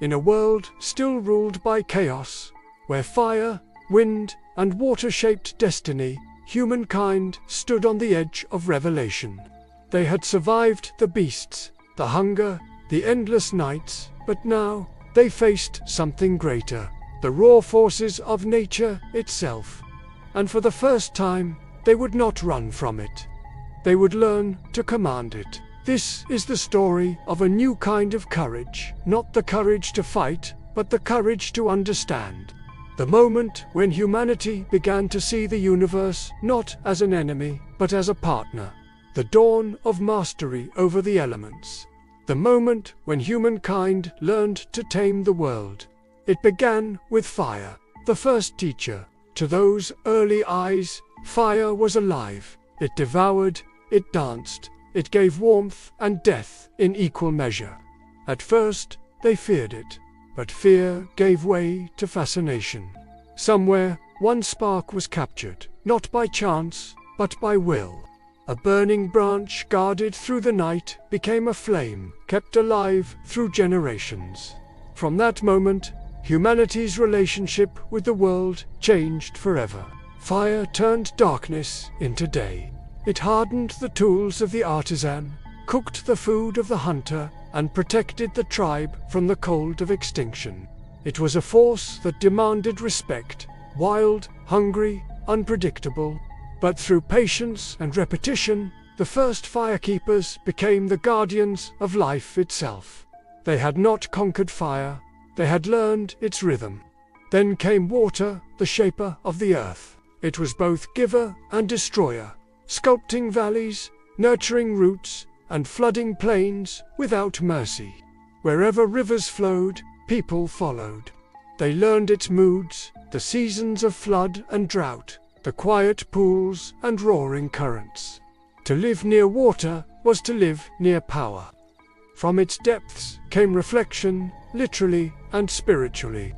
In a world still ruled by chaos, where fire, wind, and water shaped destiny, humankind stood on the edge of revelation. They had survived the beasts, the hunger, the endless nights, but now they faced something greater, the raw forces of nature itself. And for the first time, they would not run from it. They would learn to command it. This is the story of a new kind of courage, not the courage to fight, but the courage to understand. The moment when humanity began to see the universe not as an enemy, but as a partner. The dawn of mastery over the elements. The moment when humankind learned to tame the world. It began with fire, the first teacher. To those early eyes, fire was alive. It devoured, it danced, it gave warmth and death in equal measure. At first, they feared it, but fear gave way to fascination. Somewhere, one spark was captured, not by chance, but by will. A burning branch guarded through the night became a flame, kept alive through generations. From that moment, humanity's relationship with the world changed forever. Fire turned darkness into day. It hardened the tools of the artisan, cooked the food of the hunter, and protected the tribe from the cold of extinction. It was a force that demanded respect, wild, hungry, unpredictable. But through patience and repetition, the first firekeepers became the guardians of life itself. They had not conquered fire, they had learned its rhythm. Then came water, the shaper of the earth. It was both giver and destroyer, sculpting valleys, nurturing roots, and flooding plains without mercy. Wherever rivers flowed, people followed. They learned its moods, the seasons of flood and drought, the quiet pools and roaring currents. To live near water was to live near power. From its depths came reflection, literally and spiritually.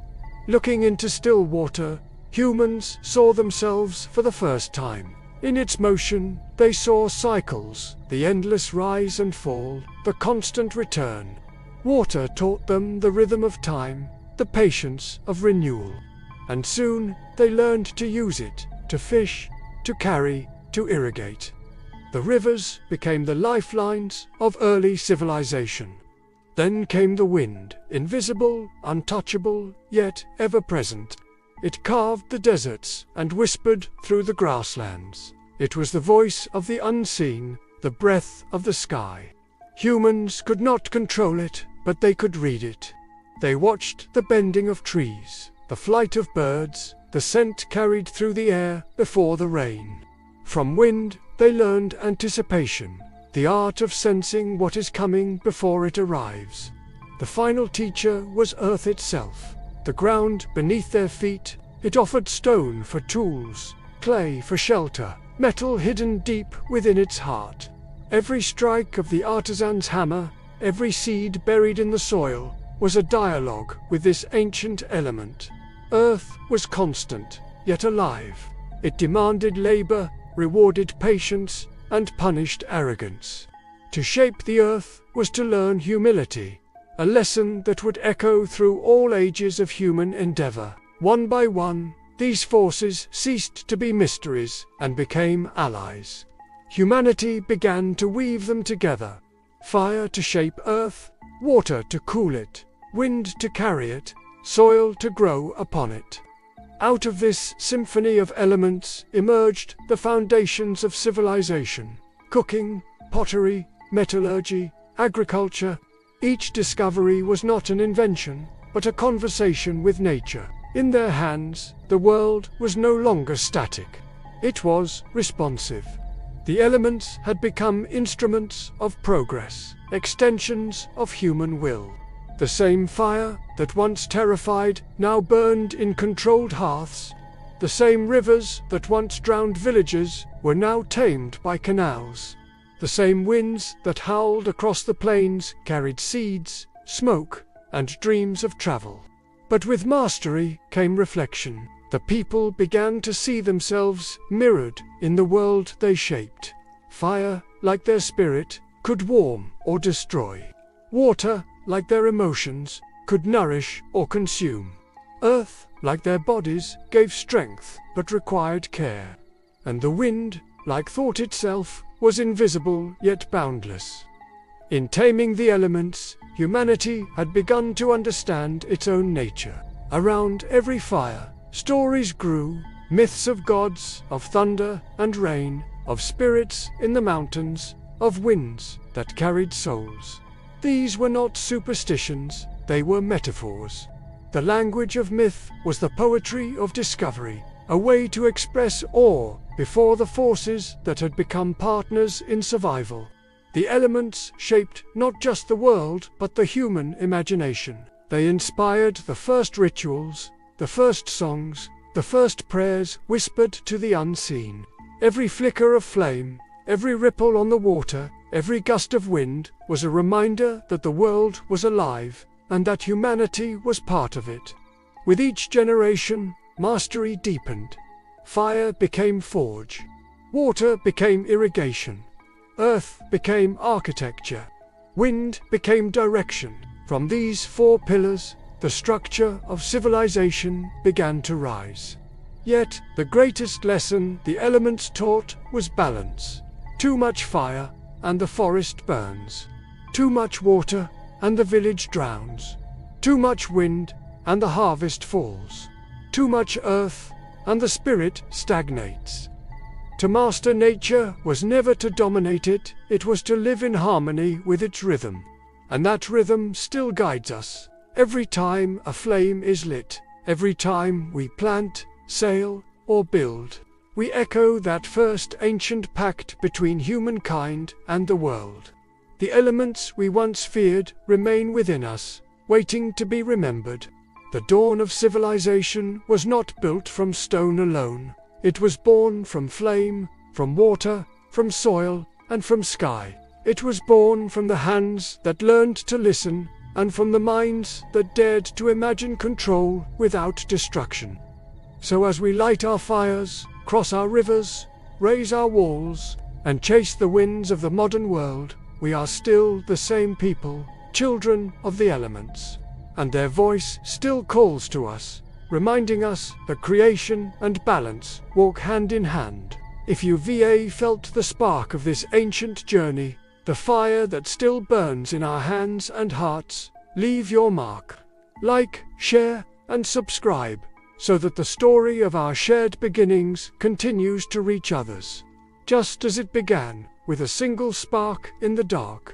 Looking into still water, humans saw themselves for the first time. In its motion, they saw cycles, the endless rise and fall, the constant return. Water taught them the rhythm of time, the patience of renewal. And soon they learned to use it, to fish, to carry, to irrigate. The rivers became the lifelines of early civilization. Then came the wind, invisible, untouchable, yet ever-present. It carved the deserts and whispered through the grasslands. It was the voice of the unseen, the breath of the sky. Humans could not control it, but they could read it. They watched the bending of trees, the flight of birds, the scent carried through the air before the rain. From wind, they learned anticipation, the art of sensing what is coming before it arrives. The final teacher was earth itself. The ground beneath their feet, it offered stone for tools, clay for shelter, metal hidden deep within its heart. Every strike of the artisan's hammer, every seed buried in the soil, was a dialogue with this ancient element. Earth was constant, yet alive. It demanded labor, rewarded patience, and punished arrogance. To shape the earth was to learn humility, a lesson that would echo through all ages of human endeavor. One by one, these forces ceased to be mysteries and became allies. Humanity began to weave them together. Fire to shape earth, water to cool it, wind to carry it, soil to grow upon it. Out of this symphony of elements emerged the foundations of civilization: cooking, pottery, metallurgy, agriculture. Each discovery was not an invention, but a conversation with nature. In their hands, the world was no longer static. It was responsive. The elements had become instruments of progress, extensions of human will. The same fire that once terrified now burned in controlled hearths. The same rivers that once drowned villages were now tamed by canals. The same winds that howled across the plains carried seeds, smoke, and dreams of travel. But with mastery came reflection. The people began to see themselves mirrored in the world they shaped. Fire, like their spirit, could warm or destroy. Water, like their emotions, could nourish or consume. Earth, like their bodies, gave strength but required care. And the wind, like thought itself, was invisible yet boundless. In Taming the Elements, humanity had begun to understand its own nature. Around every fire, stories grew, myths of gods, of thunder and rain, of spirits in the mountains, of winds that carried souls. These were not superstitions, they were metaphors. The language of myth was the poetry of discovery, a way to express awe before the forces that had become partners in survival. The elements shaped not just the world, but the human imagination. They inspired the first rituals, the first songs, the first prayers whispered to the unseen. Every flicker of flame, every ripple on the water, every gust of wind was a reminder that the world was alive and that humanity was part of it. With each generation, mastery deepened. Fire became forge. Water became irrigation. Earth became architecture. Wind became direction. From these four pillars, the structure of civilization began to rise. Yet, the greatest lesson the elements taught was balance. Too much fire, and the forest burns. Too much water, and the village drowns. Too much wind, and the harvest falls. Too much earth, and the spirit stagnates. To master nature was never to dominate it, it was to live in harmony with its rhythm. And that rhythm still guides us. Every time a flame is lit, every time we plant, sail, or build, we echo that first ancient pact between humankind and the world. The elements we once feared remain within us, waiting to be remembered. The dawn of civilization was not built from stone alone. It was born from flame, from water, from soil, and from sky. It was born from the hands that learned to listen, and from the minds that dared to imagine control without destruction. So as we light our fires, cross our rivers, raise our walls, and chase the winds of the modern world, we are still the same people, children of the elements. And their voice still calls to us, reminding us that creation and balance walk hand in hand. If you felt the spark of this ancient journey, the fire that still burns in our hands and hearts, leave your mark. Like, share, and subscribe, so that the story of our shared beginnings continues to reach others, just as it began, with a single spark in the dark.